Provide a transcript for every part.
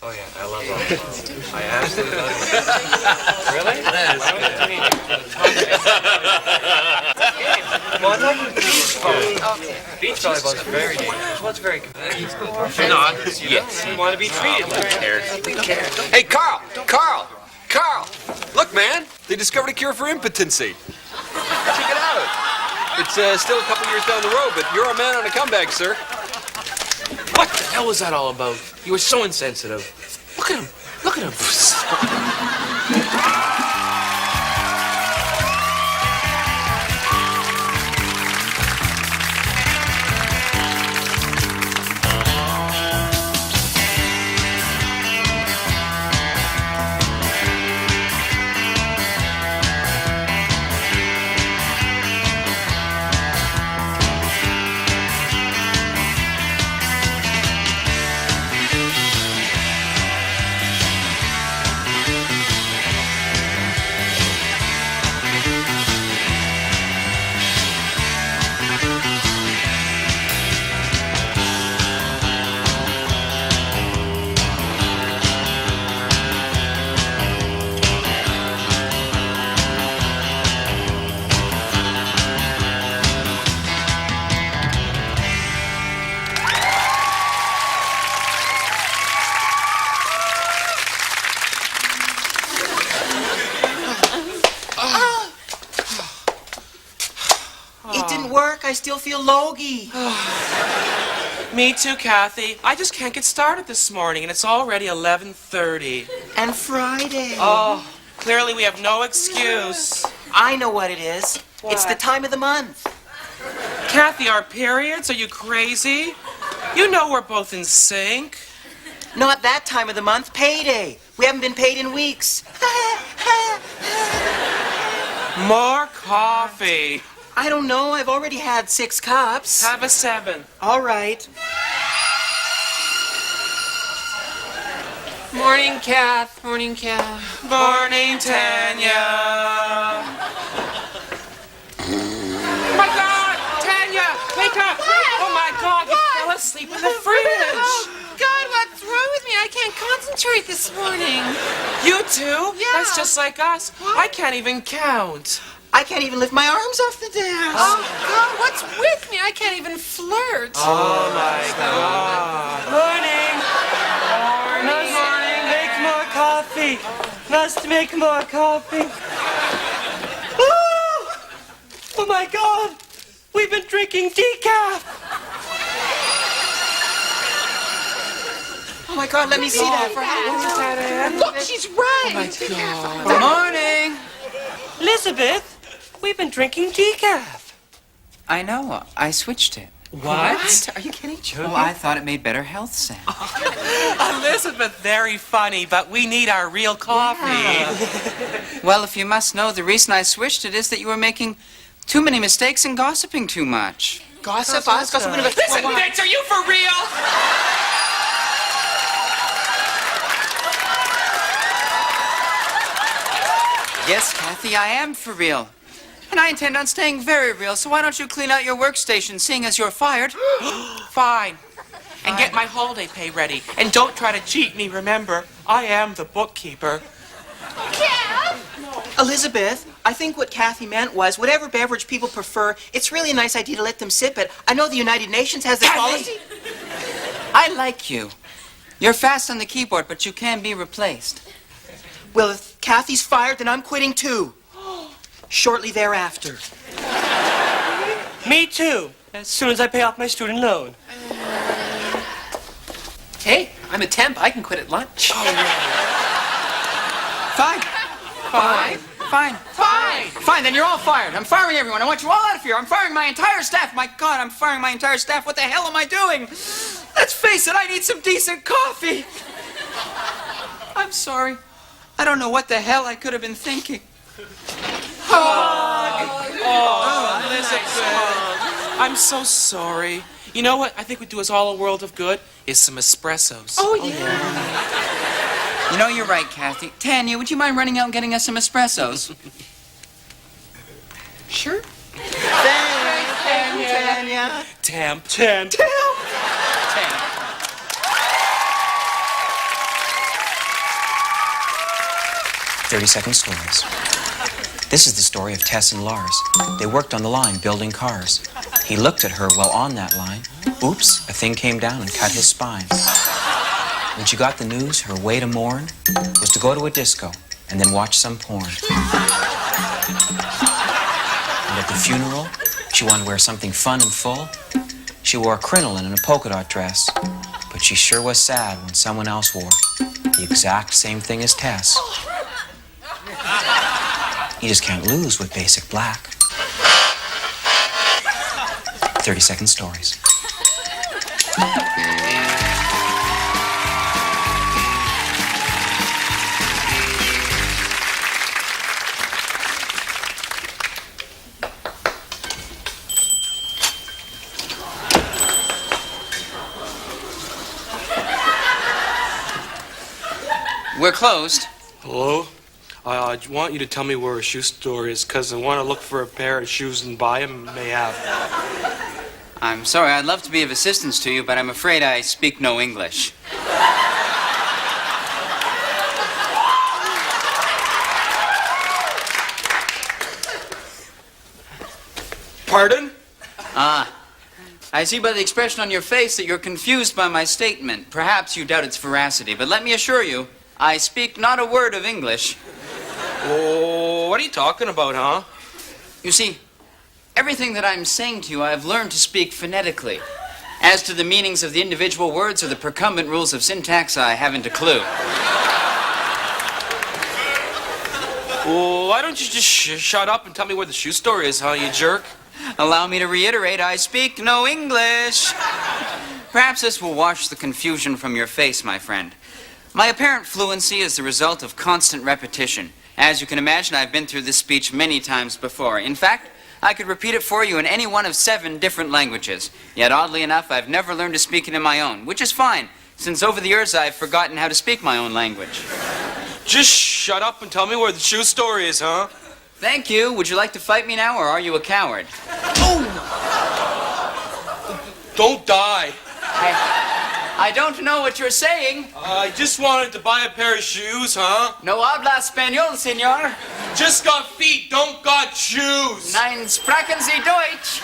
Oh, yeah, I love those. I absolutely love them. Really? That is good. Well, I thought you beach volleyball. Okay. Beach volleyball is very dangerous. Well, it's very competitive. You're not. Yes. You want to be treated like Who cares? Hey, Carl! Look, man, they discovered a cure for impotency. Check it out. It's still a couple years down the road, but you're a man on a comeback, sir. What the hell was that all about? You were so insensitive. Look at him. Look at him. I still feel logy. Me too, Kathy. I just can't get started this morning, and it's already 11:30. And Friday. Oh, clearly we have no excuse. I know what it is. What? It's the time of the month. Kathy, our periods? Are you crazy? You know we're both in sync. Not that time of the month. Payday. We haven't been paid in weeks. More coffee. I don't know. I've already had 6 cups. Have a 7. All right. Morning, Kath. Morning, Kath. Morning, Tanya. Oh my God, Tanya, wake up! What? Oh my God, you What? fell asleep in the fridge. Oh, God, what's wrong with me? I can't concentrate this morning. You too? Yeah. That's just like us. What? I can't even count. I can't even lift my arms off the desk. Oh, God, what's with me? I can't even flirt. Oh my God. Morning. Morning. Make more coffee. Must make more coffee. Oh my God. We've been drinking decaf. Oh my God, let me see that for Look, she's right. Oh my God. Good morning. Elizabeth, we've been drinking decaf. I know. I switched it. What? Are you kidding? Oh, I thought it made better health sense. Elizabeth, very funny, but we need our real coffee. Well, if you must know, the reason I switched it is that you were making too many mistakes and gossiping too much. Gossip? Listen, bitch, are you for real? Yes, Kathy, I am for real. And I intend on staying very real, so why don't you clean out your workstation, seeing as you're fired? Fine. And get my holiday pay ready. And don't try to cheat me, remember. I am the bookkeeper. Elizabeth, I think what Kathy meant was whatever beverage people prefer, it's really a nice idea to let them sip it. I know the United Nations has the policy. I like you. You're fast on the keyboard, but you can be replaced. Well, if Kathy's fired, then I'm quitting too. Shortly thereafter. Me too. As soon as I pay off my student loan. Hey, I'm a temp. I can quit at lunch. Oh, yeah. Fine. Fine. Fine. Fine. Fine, then you're all fired. I'm firing everyone. I want you all out of here. I'm firing my entire staff. My God, I'm firing my entire staff. What the hell am I doing? Let's face it, I need some decent coffee. I'm sorry. I don't know what the hell I could have been thinking. Oh, Elizabeth. I'm so sorry. You know what I think would do us all a world of good? Is some espressos. Oh, yeah. You know, you're right, Kathy. Tanya, would you mind running out and getting us some espressos? Sure. Thanks, Tanya. Temp. 30-second stories. This is the story of Tess and Lars. They worked on the line building cars. He looked at her while on that line. Oops, a thing came down and cut his spine. When she got the news, her way to mourn was to go to a disco and then watch some porn. And at the funeral, she wanted to wear something fun and full. She wore a crinoline and a polka dot dress, but she sure was sad when someone else wore the exact same thing as Tess. You just can't lose with basic black. 30-second stories. We're closed. Hello? I want you to tell me where a shoe store is, because I want to look for a pair of shoes and buy them. May have. I'm sorry, I'd love to be of assistance to you, but I'm afraid I speak no English. Pardon? I see by the expression on your face that you're confused by my statement. Perhaps you doubt its veracity, but let me assure you, I speak not a word of English. Oh, what are you talking about, huh? You see, everything that I'm saying to you, I have learned to speak phonetically. As to the meanings of the individual words or the precumbent rules of syntax, I haven't a clue. Well, why don't you just shut up and tell me where the shoe store is, huh, you jerk? Allow me to reiterate, I speak no English. Perhaps this will wash the confusion from your face, my friend. My apparent fluency is the result of constant repetition. As you can imagine, I've been through this speech many times before. In fact, I could repeat it for you in any one of 7 different languages. Yet, oddly enough, I've never learned to speak it in my own, which is fine, since over the years I've forgotten how to speak my own language. Just shut up and tell me where the shoe store is, huh? Thank you. Would you like to fight me now, or are you a coward? Don't die. I don't know what you're saying. I just wanted to buy a pair of shoes, huh? No habla español, señor. Just got feet, don't got shoes. Nein, sprechen Sie Deutsch.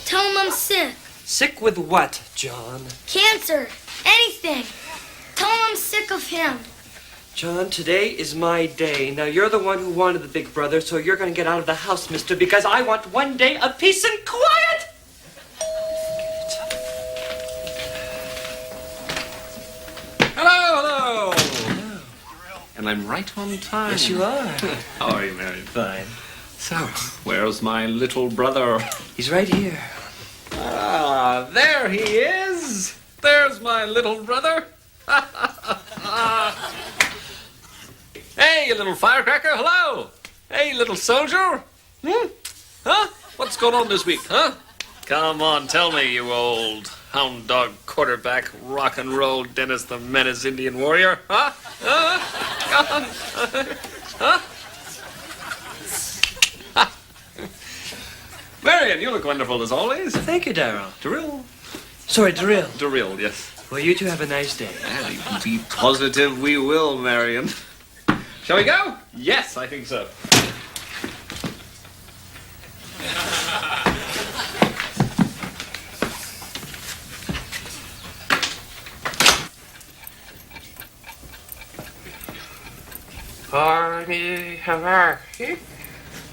Tell him I'm sick. Sick with what, John? Cancer. Anything. Tell him I'm sick of him. John, today is my day. Now, you're the one who wanted the big brother, so you're going to get out of the house, mister, because I want one day of peace and quiet. Hello, hello. And I'm right on time. Yes, you are. How are you, Mary? Fine. So, where's my little brother? He's right here. Ah, there he is. There's my little brother. Hey, you little firecracker, hello. Hey, little soldier. Huh? What's going on this week, huh? Come on, tell me, you old hound dog quarterback, rock and roll Dennis the Menace Indian warrior, huh? Come on. Huh? Marion, you look wonderful as always. Thank you, Darryl. Daryl? Sorry, Daryl. Daryl, yes. Well, you two have a nice day. Be positive we will, Marion. Shall we go? Yes, I think so.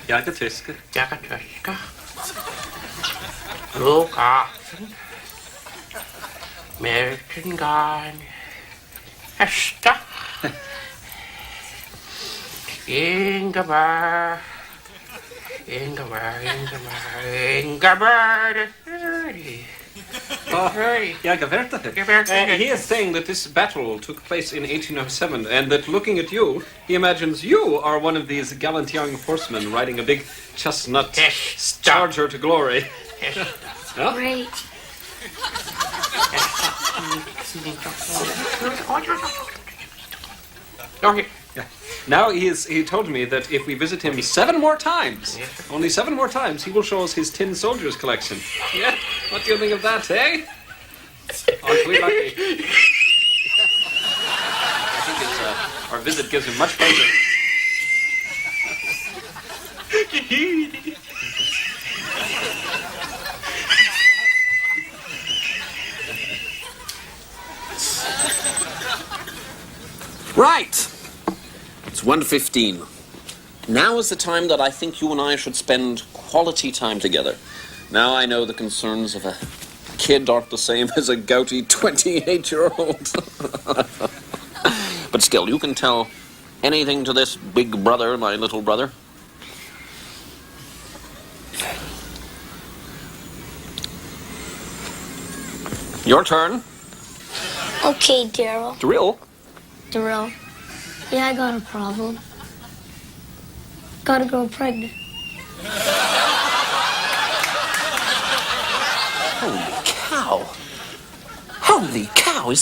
Jagatyska. Jagatyska. Lukasen. American God. Esta. Ingabard. He is saying that this battle took place in 1807, and that looking at you, he imagines you are one of these gallant young horsemen riding a big chestnut charger to glory. Huh? Great. Okay. Yeah. Now he told me that if we visit him 7 more times, only 7 more times, he will show us his tin soldiers collection. Yeah? What do you think of that, eh? Aren't we lucky? I think our visit gives him much pleasure. Right. It's 1:15. Now is the time that I think you and I should spend quality time together. Now I know the concerns of a kid aren't the same as a gouty 28-year-old. But still, you can tell anything to this big brother, my little brother. Your turn. Okay, Daryl. Drill. Daryl. Yeah, I got a problem. Got a girl pregnant. Holy cow. Holy cow.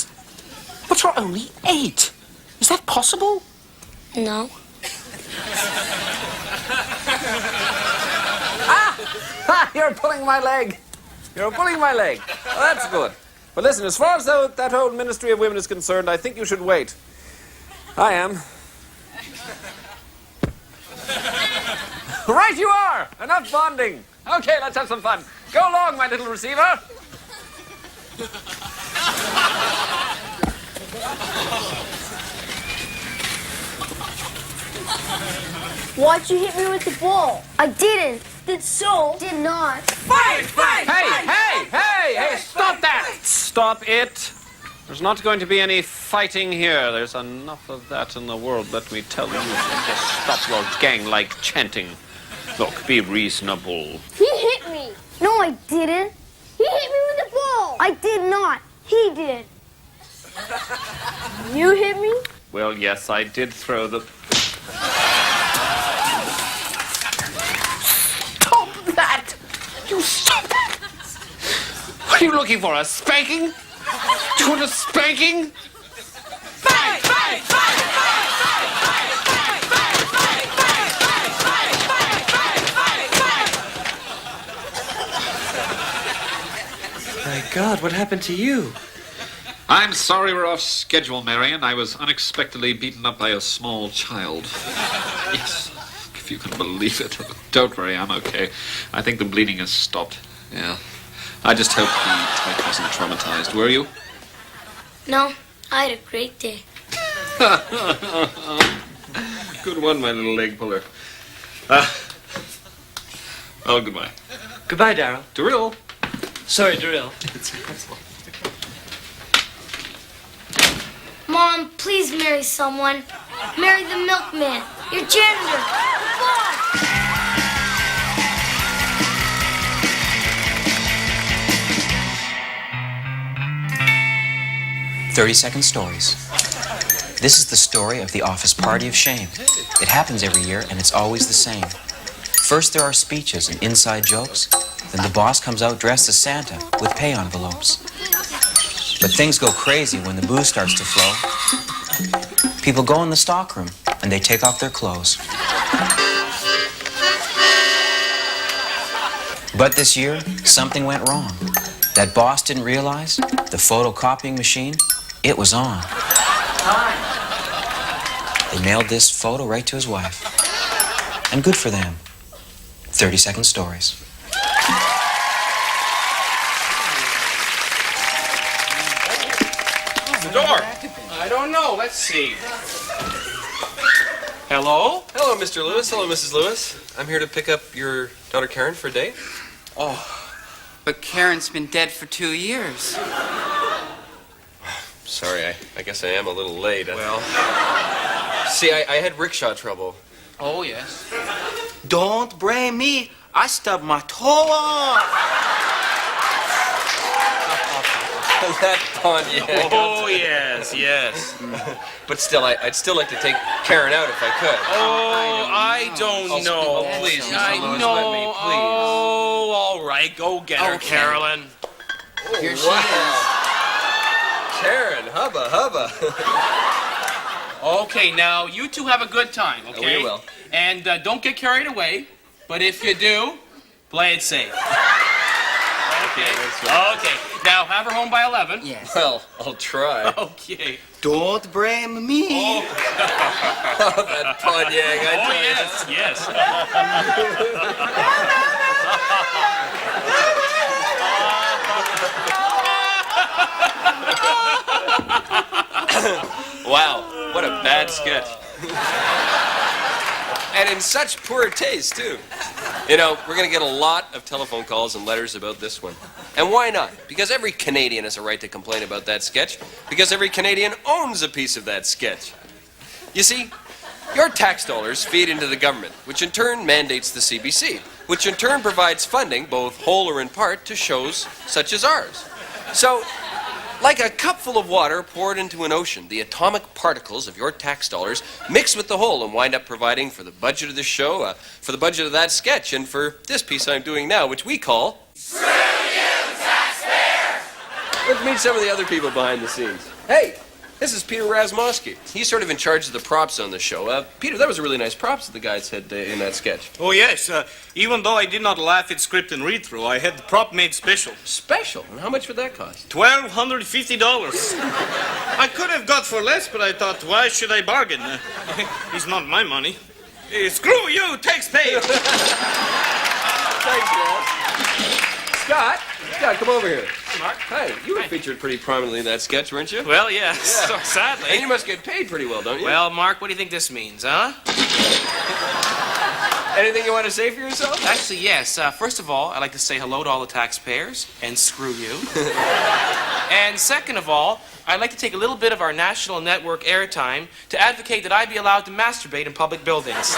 But you're only 8. Is that possible? No. You're pulling my leg. You're pulling my leg. Oh, that's good. But listen, as far as that whole Ministry of Women is concerned, I think you should wait. I am. Right you are! Enough bonding. Okay, let's have some fun. Go along, my little receiver. Why'd you hit me with the ball? I didn't. Did so? Did not. Hey, stop that! Stop it. There's not going to be any fighting here. There's enough of that in the world, let me tell you. Just stop your gang-like chanting. Look, be reasonable. He hit me. No, I didn't. He hit me with the ball. I did not. He did. You hit me? Well, yes, I did throw the... Stop that! You stop that! What are you looking for, a spanking? Do you want a spanking? Fight! Fight! Fight! My God, what happened to you? I'm sorry we're off schedule, Marion. I was unexpectedly beaten up by a small child. Yes, if you can believe it. Don't worry, I'm okay. I think the bleeding has stopped. Yeah. I just hope the tyke wasn't traumatized. Were you? No, I had a great day. Good one, my little leg puller. Well, goodbye. Goodbye, Daryl. Drill. Sorry, Daryl. Mom, please marry someone. Marry the milkman, your janitor. Goodbye. 30-second stories. This is the story of the office party of shame. It happens every year, and it's always the same. First, there are speeches and inside jokes. Then the boss comes out dressed as Santa with pay envelopes. But things go crazy when the booze starts to flow. People go in the stockroom, and they take off their clothes. But this year, something went wrong. That boss didn't realize the photocopying machine, it was on. They mailed this photo right to his wife. And good for them. 30-second stories. Who's the door? I don't know. Let's see. Hello? Hello, Mr. Lewis. Hello, Mrs. Lewis. I'm here to pick up your daughter Karen for a date. Oh, but Karen's been dead for 2 years. Sorry, I guess I am a little late. Well, see, I had rickshaw trouble. Oh, yes. Don't blame me. I stubbed my toe off. That pun, yeah. Oh, yes, yes. But still, I'd still like to take Karen out if I could. Oh, I don't know. Oh, please, I Mrs. Lewis, know. let me, please. Oh, all right. Go get her, Okay. Carolyn. Here she Karen, hubba, hubba. Okay, now you two have a good time, okay? We will. And don't get carried away. But if you do, play it safe. Okay. Okay. Now have her home by 11. Yes. Well, I'll try. Okay. Don't blame me. Oh, That Ponyang, I tell you. yes. Wow, what a bad sketch. And in such poor taste, too. You know, we're going to get a lot of telephone calls and letters about this one. And why not? Because every Canadian has a right to complain about that sketch, because every Canadian owns a piece of that sketch. You see, your tax dollars feed into the government, which in turn mandates the CBC, which in turn provides funding, both whole or in part, to shows such as ours. So, like a cup full of water poured into an ocean, the atomic particles of your tax dollars mix with the whole and wind up providing for the budget of this show, for the budget of that sketch, and for this piece I'm doing now, which we call... Screw you, taxpayers! Let's meet some of the other people behind the scenes. Hey, this is Peter Razmosky. He's sort of in charge of the props on the show. Peter, that was a really nice props that the guys had in that sketch. Oh, yes. Even though I did not laugh at script and read-through, I had the prop made special. Special? And how much would that cost? $1,250. I could have got for less, but I thought, why should I bargain? It's not my money. Screw you, taxpayers! Thanks, Raz. Scott, come over here. Mark. Hi, you were featured pretty prominently in that sketch, weren't you? Well, yeah. So sadly. And you must get paid pretty well, don't you? Well, Mark, what do you think this means, huh? Anything you want to say for yourself? Actually, yes. First of all, I'd like to say hello to all the taxpayers and screw you. And second of all, I'd like to take a little bit of our national network airtime to advocate that I be allowed to masturbate in public buildings.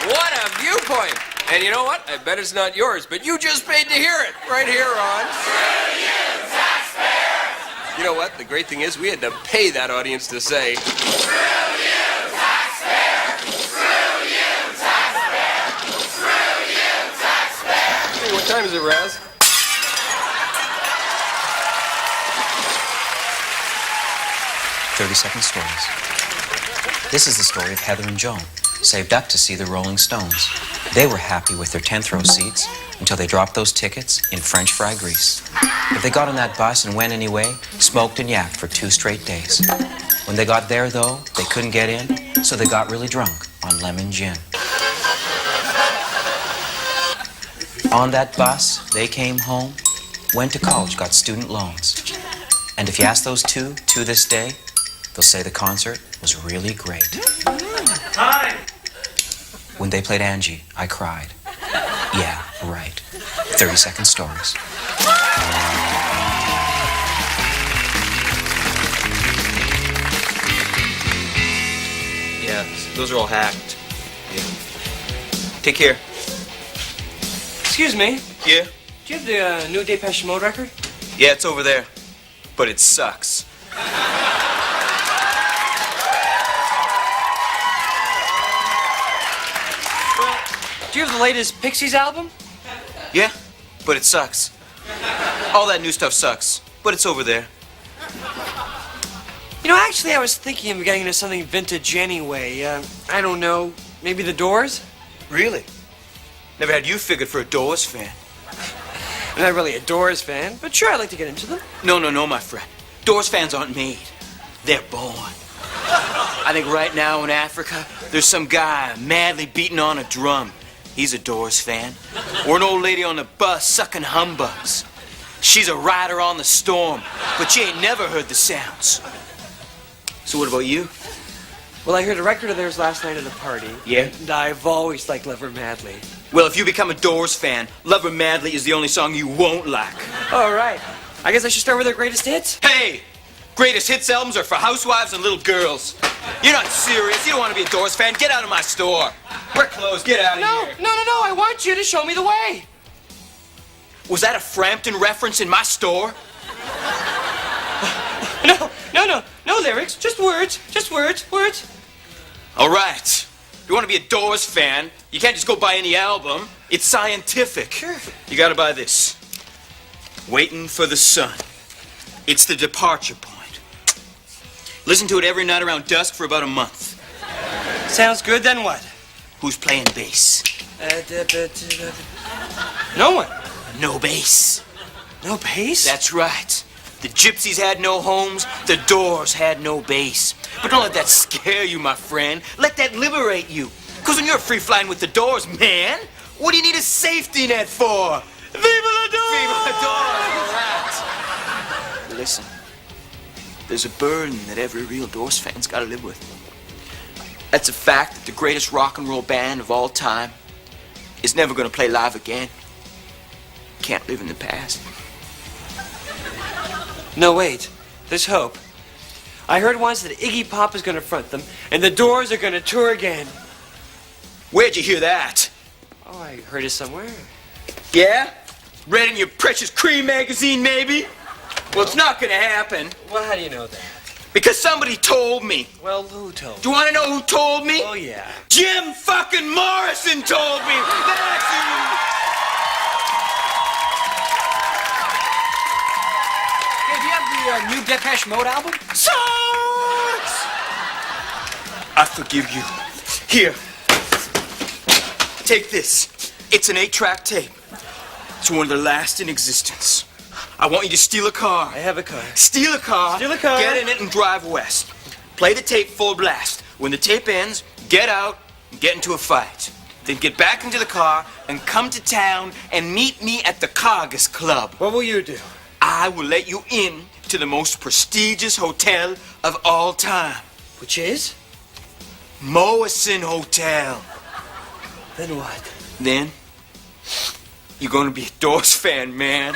What a viewpoint! And you know what? I bet it's not yours, but you just paid to hear it right here on... Screw you, taxpayers! You know what? The great thing is we had to pay that audience to say... Screw you, taxpayers! Screw you, taxpayers! Screw you, taxpayers! Hey, what time is it, Raz? "30-second stories." This is the story of Heather and Joan, saved up to see the Rolling Stones. They were happy with their 10th row seats until they dropped those tickets in French fry grease. But they got on that bus and went anyway, smoked and yapped for 2 straight days. When they got there, though, they couldn't get in, so they got really drunk on lemon gin. On that bus, they came home, went to college, got student loans. And if you ask those two to this day, they'll say the concert was really great. Time! When they played Angie, I cried. Yeah, right. 30-second stories. Yeah, those are all hacked. Yeah. Take care. Excuse me. Yeah? Do you have the new Depeche Mode record? Yeah, it's over there. But it sucks. Do you have the latest Pixies album? Yeah, but it sucks. All that new stuff sucks, but it's over there. You know, actually, I was thinking of getting into something vintage anyway. I don't know, maybe the Doors? Really? Never had you figured for a Doors fan. I'm not really a Doors fan, but sure, I'd like to get into them. No, my friend. Doors fans aren't made. They're born. I think right now in Africa, there's some guy madly beating on a drum. He's a Doors fan. Or an old lady on the bus sucking humbugs. She's a rider on the storm, but she ain't never heard the sounds. So what about you? Well, I heard a record of theirs last night at a party. Yeah? And I've always liked Love Her Madly. Well, if you become a Doors fan, Love Her Madly is the only song you won't like. All right. I guess I should start with their greatest hits. Hey! Greatest hits albums are for housewives and little girls. You're not serious. You don't want to be a Doors fan. Get out of my store. We're closed. Get out of here. No. I want you to show me the way. Was that a Frampton reference in my store? No lyrics. Just words. Words. All right. If you want to be a Doors fan, you can't just go buy any album. It's scientific. Sure. You gotta buy this. Waiting for the sun. It's the departure point. Listen to it every night around dusk for about a month. Sounds good, then what? Who's playing bass? No one. No bass. No bass? That's right. The gypsies had no homes, the Doors had no bass. But don't let that scare you, my friend. Let that liberate you. Because when you're free flying with the Doors, man, what do you need a safety net for? Viva la Doors! Viva la Doors! Right. Listen, there's a burden that every real Doors fan's got to live with. That's a fact that the greatest rock and roll band of all time is never going to play live again. Can't live in the past. No, wait. There's hope. I heard once that Iggy Pop is going to front them, and the Doors are going to tour again. Where'd you hear that? Oh, I heard it somewhere. Yeah? Read in your precious Cream magazine, maybe? Well, it's not gonna happen. Well, how do you know that? Because somebody told me. Well, who told you? Do you want to know who told me? Oh, yeah. Jim fucking Morrison told me. That's who. Hey, do you have the new Depeche Mode album? Sucks! I forgive you. Here. Take this. It's an 8-track tape. It's one of the last in existence. I want you to steal a car. I have a car. Steal a car. Steal a car. Get in it and drive west. Play the tape full blast. When the tape ends, get out and get into a fight. Then get back into the car and come to town and meet me at the Cargus Club. What will you do? I will let you in to the most prestigious hotel of all time. Which is? Morrison Hotel. Then what? Then, you're gonna be a Doors fan, man.